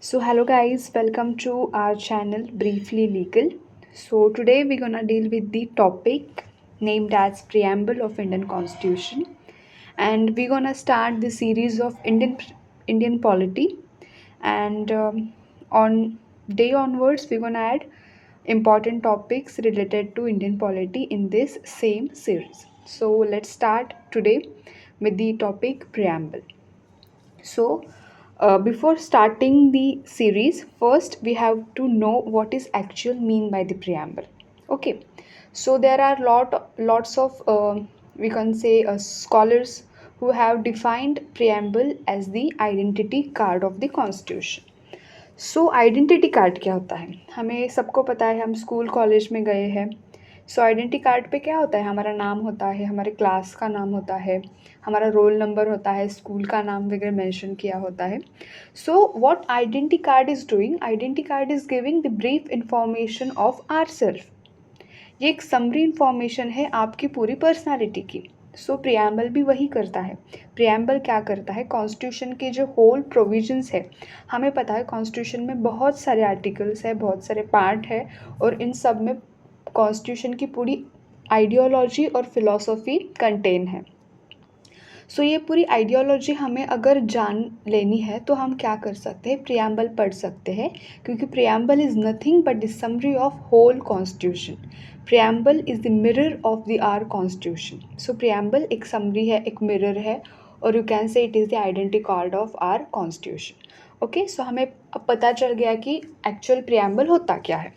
So hello guys, welcome to our channel Briefly Legal. So today we're gonna deal with the topic named as Preamble of Indian Constitution, and we're gonna start the series of Indian polity. And on day onwards, we're gonna add important topics related to Indian polity in this same series. So let's start today with the topic Preamble. So, before starting the series, first we have to know what is actual mean by the preamble. Okay, so there are lots of we can say scholars who have defined preamble as the identity card of the constitution. So identity card क्या होता है? हमें सबको पता है, हम school college में गए हैं। सो आइडेंटिटी कार्ड पे क्या होता है? हमारा नाम होता है, हमारे क्लास का नाम होता है, हमारा रोल नंबर होता है, स्कूल का नाम वगैरह मेंशन किया होता है। So what identity card is doing? Identity card is giving the brief information of our self. ये एक समरी इंफॉर्मेशन है आपकी पूरी पर्सनालिटी की। सो प्रियम्बल भी वही करता है। प्रियम्बल क्या करता है? कॉन्स्टिट्यूशन के जो होल प्रोविजंस है, हमें पता है कॉन्स्टिट्यूशन में बहुत सारे आर्टिकल्स है, बहुत सारे पार्ट है, और इन सब में कॉन्स्टिट्यूशन की पूरी आइडियोलॉजी और फिलॉसफी कंटेन है। सो ये पूरी आइडियोलॉजी हमें अगर जान लेनी है तो हम क्या कर सकते हैं? प्रियम्बल पढ़ सकते हैं, क्योंकि preamble is nothing but the summary of whole constitution. Preamble is the mirror of the our constitution. So preamble एक समरी है, एक मिरर है, और you can say it is the identity card of our constitution. Okay, so हमें अब पता चल गया कि एक्चुअल प्रियम्बल होता क्या है।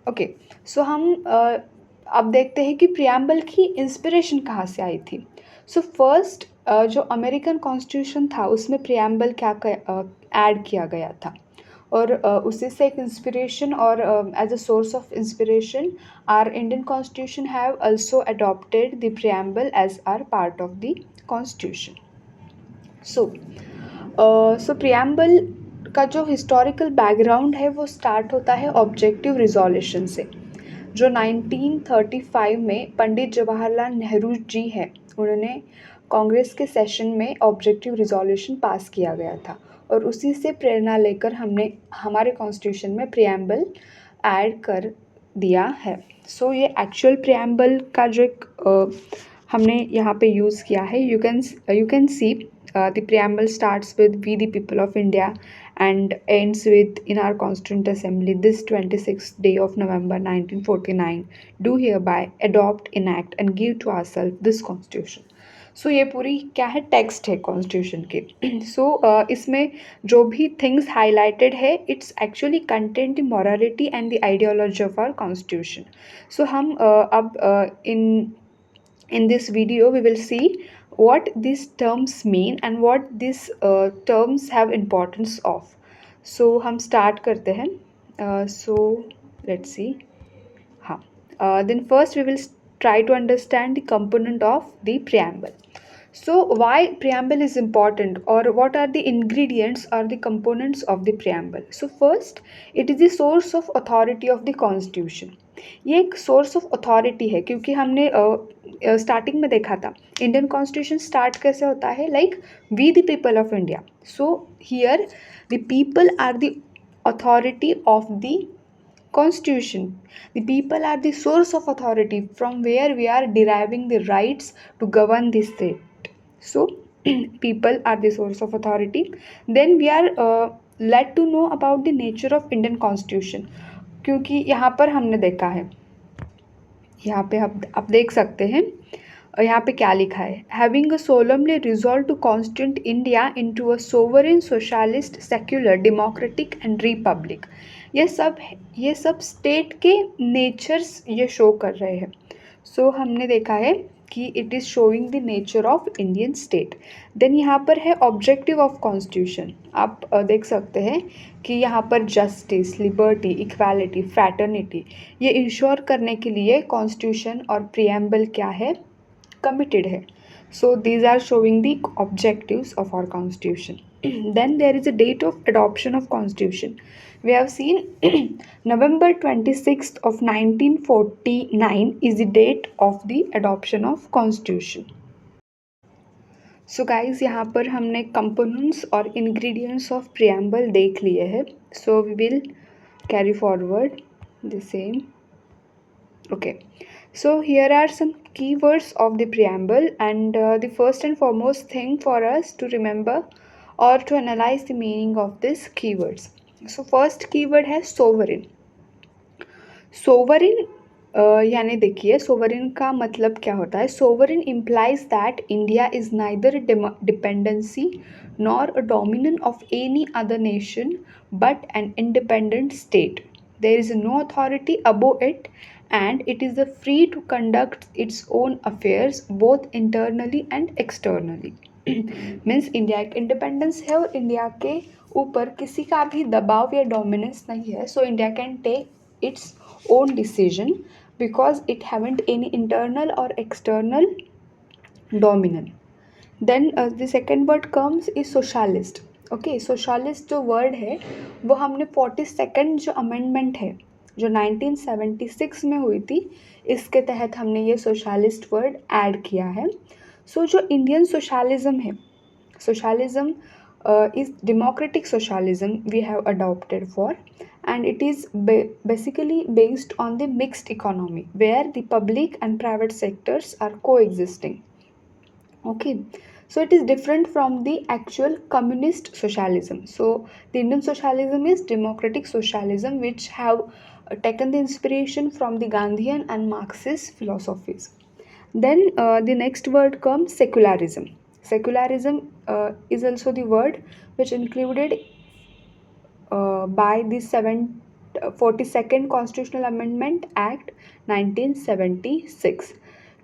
ओके, सो हम अब देखते हैं कि प्रियम्बल की इंस्पिरेशन कहाँ से आई थी। सो फर्स्ट जो अमेरिकन कॉन्स्टिट्यूशन था उसमें प्रियम्बल क्या ऐड किया गया था, और उसी से एक इंस्पिरेशन, और as a source of inspiration our Indian constitution have also adopted the preamble as our part of the constitution. So preamble का जो हिस्टोरिकल बैकग्राउंड है वो स्टार्ट होता है ऑब्जेक्टिव रिजोल्यूशन से, जो 1935 में पंडित जवाहरलाल नेहरू जी हैं, उन्होंने कांग्रेस के सेशन में ऑब्जेक्टिव रिजोल्यूशन पास किया गया था, और उसी से प्रेरणा लेकर हमने हमारे कॉन्स्टिट्यूशन में प्रियम्बल ऐड कर दिया है। सो ये एक्चुअल प्रियम्बल का जो एक हमने यहाँ पे यूज़ किया है, you can see the preamble starts with we the people of India and ends with in our Constituent Assembly this 26th day of November 1949 do hereby adopt, enact and give to ourselves this Constitution. सो ये पूरी क्या है? Text है constitution के। सो इसमें जो भी things highlighted है, it's actually content the morality and the ideology of our constitution. So हम अब in this video we will see what these terms mean and what these terms have importance of. So हम start करते हैं। So let's see. हाँ, then first we will try to understand the component of the preamble. So why preamble is important, or what are the ingredients or the components of the preamble? So first, it is the source of authority of the constitution. ये एक source of authority है, क्योंकि हमने starting में देखा था Indian constitution start कैसे होता है, like we the people of India. So here the people are the authority of the constitution. The people are the source of authority from where we are deriving the rights to govern the state. So people are the source of authority. Then we are led to know about the nature of Indian constitution, क्योंकि यहाँ पर हमने देखा है, यहाँ पे आप देख सकते हैं, यहाँ पे क्या लिखा है? Having a solemnly resolve to constitute India into a sovereign socialist secular democratic and republic. ये सब स्टेट के नेचर्स ये शो कर रहे हैं। सो हमने देखा है कि it is showing the nature of Indian state. Then यहाँ पर है ऑब्जेक्टिव ऑफ कॉन्स्टिट्यूशन। आप देख सकते हैं कि यहाँ पर जस्टिस, लिबर्टी, इक्वालिटी, फ्रैटर्निटी ये इंश्योर करने के लिए कॉन्स्टिट्यूशन और प्रियम्बल क्या है? कमिटेड है। So these are showing the objectives of our constitution. Then there is a date of adoption of constitution. We have seen November 26th of 1949 is the date of the adoption of constitution. So guys यहाँ पर हमने components और ingredients of preamble देख लिए हैं. So we will carry forward the same. Okay, so here are some keywords of the preamble, and the first and foremost thing for us to remember or to analyze the meaning of these keywords. So first keyword है sovereign. Sovereign यानी देखिए sovereign का मतलब क्या होता है. Sovereign implies that India is neither a dependency nor a dominion of any other nation but an independent state. There is no authority above it and it is free to conduct its own affairs both internally and externally. Means India एक independence है और India के ऊपर किसी का भी दबाव या डोमिनेंस नहीं है. So India can take its own decision because it haven't any internal or external dominion. Then the second word comes is socialist. Okay, socialist जो word है वो हमने 42nd जो amendment है जो 1976 में हुई थी इसके तहत हमने ये socialist word add किया है. So जो Indian socialism है, socialism is democratic socialism we have adopted for, and it is basically based on the mixed economy where the public and private sectors are coexisting. Okay, so it is different from the actual communist socialism. So the Indian socialism is democratic socialism which have taken the inspiration from the Gandhian and Marxist philosophies. Then the next word comes secularism. Secularism is also the word which included by the 42nd Constitutional Amendment Act 1976.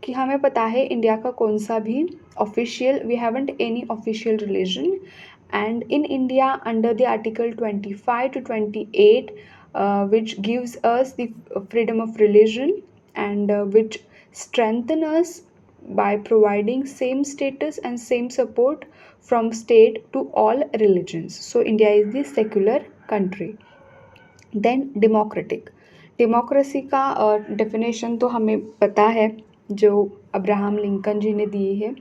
कि हमें पता है India का कौन सा भी official we haven't any official religion and in India under the article 25 to 28 which gives us the freedom of religion and which strengthen us by providing same status and same support from state to all religions. So India is the secular country. Then democratic. Democracy का definition तो हमें पता है जो Abraham Lincoln जी ने दी है.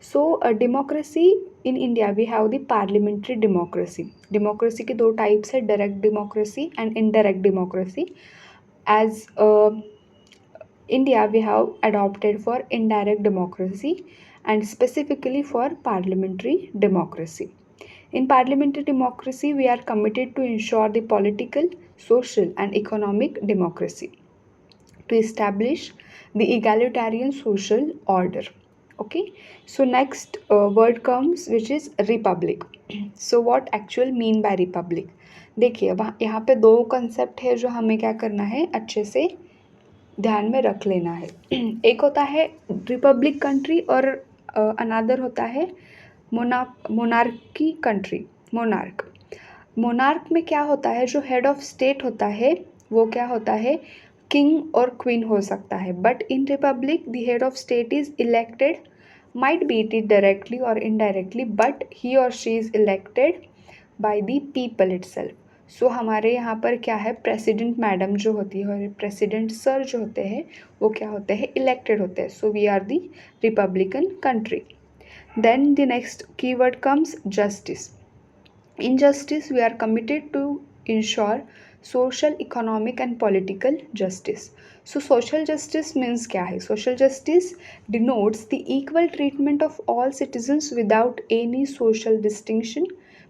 So democracy in India we have the parliamentary democracy. Democracy के दो टाइप्स है, direct democracy and indirect democracy. As India we have adopted for indirect democracy and specifically for parliamentary democracy. In parliamentary democracy, we are committed to ensure the political, social, and economic democracy to establish the egalitarian social order. Okay, so next word comes which is republic. So what actual mean by republic? देखिए वहाँ यहाँ पे दो concept है जो हमें क्या करना है अच्छे से ध्यान में रख लेना है. एक होता है रिपब्लिक कंट्री और अनदर होता है मोनार्की कंट्री. मोनार्क में क्या होता है, जो हेड ऑफ स्टेट होता है वो क्या होता है, किंग और क्वीन हो सकता है. But in republic the head of state is elected, might be it directly और इनडायरेक्टली, बट ही और she is elected by the people itself. So हमारे यहाँ पर क्या है, प्रेसिडेंट मैडम जो होती है और प्रेसिडेंट सर जो होते हैं वो क्या होते हैं, इलेक्टेड होते हैं. So we are the republican country. Then the next keyword comes justice. In justice, we are committed to ensure social, economic and political justice. So social justice means क्या है? Social justice denotes the equal treatment of all citizens without any social distinction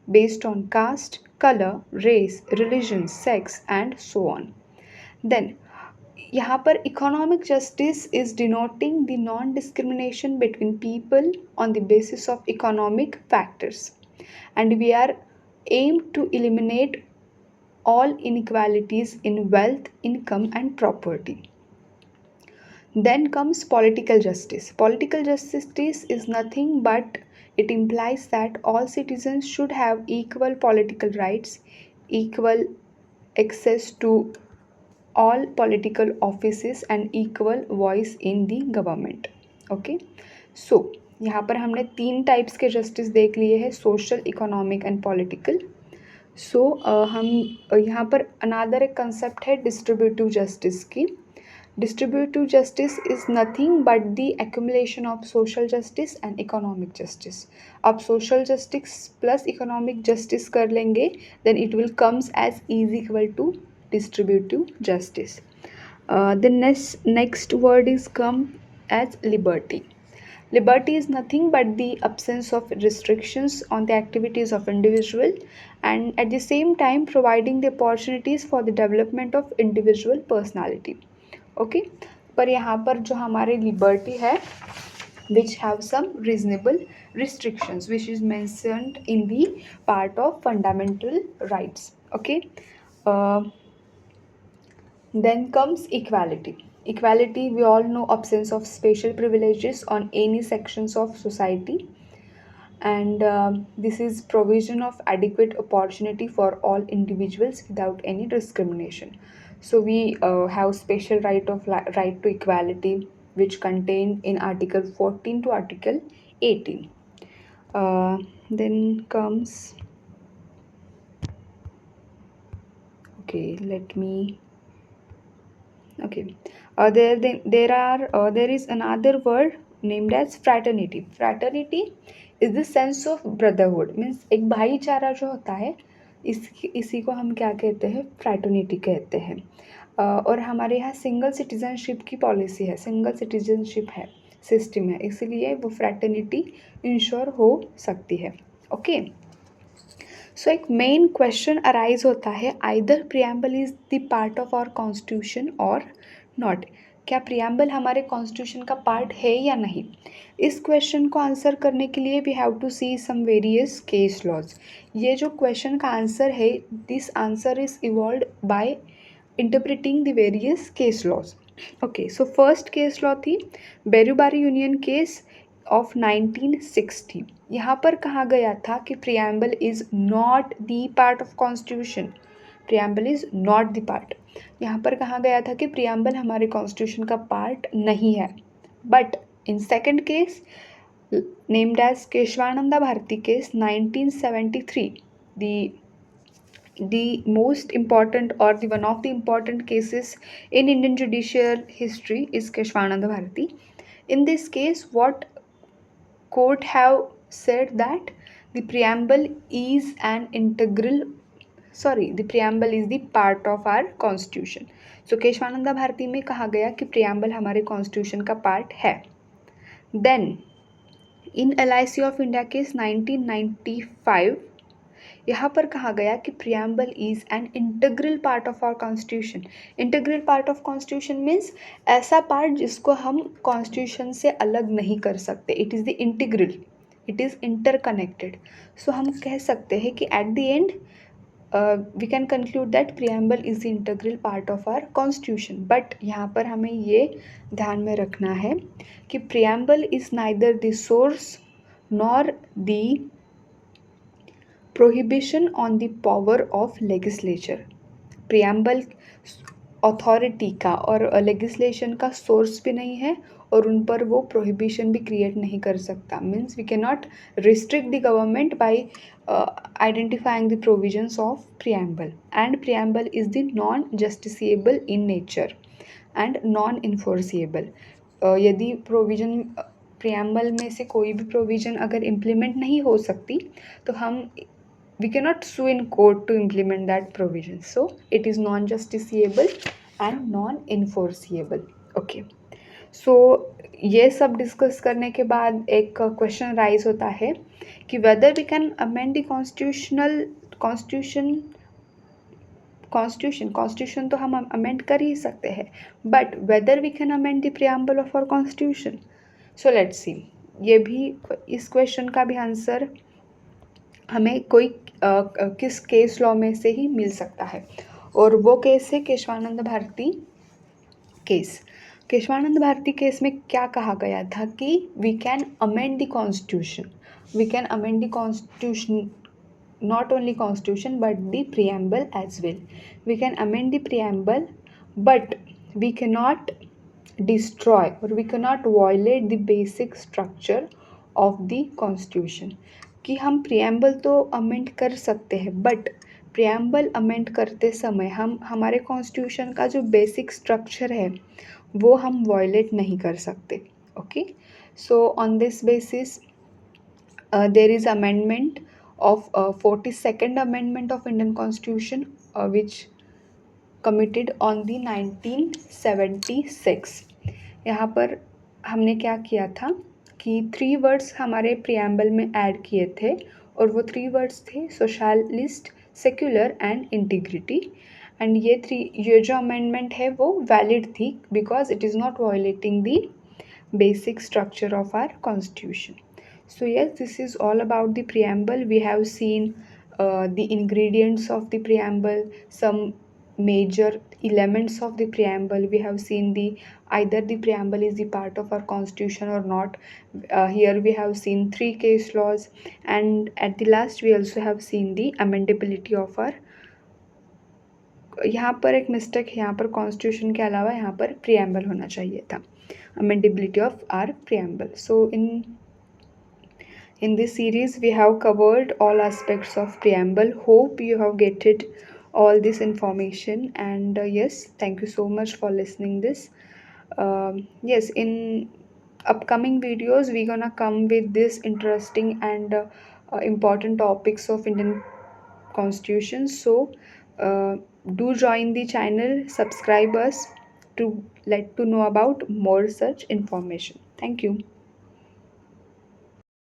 based on caste, color, race, religion, sex and so on. Then यहाँ पर economic justice is denoting the non-discrimination between people on the basis of economic factors, and we are aim to eliminate all inequalities in wealth, income and property. Then comes political justice. Political justice is nothing but it implies that all citizens should have equal political rights, equal access to all political offices and equal voice in the government. Okay, so यहाँ पर हमने 3 types के justice देख लिए हैं, social, economic and political. सो हम यहाँ पर अनादर एक कंसेप्ट है डिस्ट्रीब्यूटिव जस्टिस की. Distributive justice is nothing but the accumulation of social justice and economic justice. आप social justice plus economic justice कर लेंगे, then it will comes as is equal to distributive justice. The next word is come as liberty. Liberty is nothing but the absence of restrictions on the activities of individual, and at the same time providing the opportunities for the development of individual personality. Okay, पर यहाँ पर जो हमारे liberty है which have some reasonable restrictions which is mentioned in the part of fundamental rights. Okay. uh, then comes equality. Equality, we all know, absence of special privileges on any sections of society, and this is provision of adequate opportunity for all individuals without any discrimination. So we have special right to equality, which contained in Article 14 to Article 18. Then comes, okay, let me, okay, there is another word named as fraternity. Fraternity is the sense of brotherhood, means एक भाईचारा जो होता है, इसी को हम क्या कहते हैं, फ्रैटर्निटी कहते हैं. और हमारे यहाँ सिंगल सिटीजनशिप की पॉलिसी है, सिंगल सिटीजनशिप है, सिस्टम है, इसीलिए वो फ्रैटर्निटी इंश्योर हो सकती है. ओके. सो एक मेन क्वेश्चन अराइज होता है, either preamble is the part of our constitution और नॉट. क्या प्रियम्बल हमारे कॉन्स्टिट्यूशन का पार्ट है या नहीं. इस क्वेश्चन को आंसर करने के लिए we have to see some various case laws. ये जो क्वेश्चन का आंसर है, this answer is evolve by interpreting the various case laws. Okay, so first case law थी बेरुबारी यूनियन केस ऑफ 1960. यहाँ पर कहा गया था कि preamble is not the part of constitution. Preamble is not the part. यहाँ पर कहा गया था कि प्रियम्बल हमारे कॉन्स्टिट्यूशन का पार्ट नहीं है. But in second case named as Kesavananda Bharati case 1973, the most important or the one of the important cases in Indian judicial history is Keshwananda Bharati. In this case, what court have said that the preamble is an integral, the preamble is the part of our constitution. So Kesavananda Bharati में कहा गया कि preamble हमारे constitution का part है. Then in LIC of India case 1995, यहाँ पर कहा गया कि preamble is an integral part of our constitution. Integral part of constitution means ऐसा पार्ट जिसको हम कॉन्स्टिट्यूशन से अलग नहीं कर सकते. It is the integral, it is interconnected. So हम कह सकते हैं कि at the end we can conclude that preamble is the integral part of our constitution. But यहाँ पर हमें ये ध्यान में रखना है कि preamble is neither the source nor the prohibition on the power of legislature. Preamble authority का और लेजिस्लेशन का सोर्स भी नहीं है, और उन पर वो प्रोहिबिशन भी क्रिएट नहीं कर सकता. Means we can not restrict the government by identifying the provisions of preamble. And preamble is the non justiciable in nature and non enforceable. यदि प्रोविजन प्रियम्बल में से कोई भी प्रोविजन अगर इम्प्लीमेंट नहीं हो सकती, तो हम we cannot sue in court to implement that provision. So it is non-justiciable and non-enforceable. Okay. So ये सब डिस्कस करने के बाद एक क्वेश्चन राइज होता है कि whether we can amend the constitution तो हम अमेंड कर ही सकते हैं, but whether we can amend the preamble of our constitution. So let's see. ये भी, इस क्वेश्चन का भी आंसर हमें कोई किस केस लॉ में से ही मिल सकता है, और वो केस है केशवानंद भारती केस. केशवानंद भारती केस में क्या कहा गया था कि we can amend the constitution, we can amend the constitution, not only constitution but the preamble as well. We can amend the preamble, but we cannot destroy or we cannot violate the basic structure of the constitution. कि हम preamble तो amend कर सकते हैं, but preamble amend करते समय हम हमारे कॉन्स्टिट्यूशन का जो बेसिक स्ट्रक्चर है वो हम वॉयलेट नहीं कर सकते. Okay, so on this basis there is amendment of 42nd amendment of Indian Constitution, which committed on the 1976. यहाँ पर हमने क्या किया था कि 3 वर्ड्स हमारे प्रियम्बल में ऐड किए थे, और वो 3 वर्ड्स थे socialist, secular and integrity. And ये जो अमेंडमेंट है वो वैलिड थी because it is not violating the basic structure of our constitution. So yes, this is all about the preamble. We have seen the ingredients of the preamble, some major elements of the preamble. We have seen the either the preamble is the part of our constitution or not. Here we have seen 3 case laws, and at the last we also have seen the amendability of our. यहाँ पर एक mistake है, यहाँ पर constitution के अलावा यहाँ पर प्रियम्बल होना चाहिए था. Amendability of our preamble. So in this series we have covered all aspects of preamble. Hope you have getted all this information, and yes, thank you so much for listening this. Yes, in upcoming videos we're gonna come with this interesting and important topics of Indian constitution. So uh, do join the channel, subscribe us to let to know about more such information. Thank you.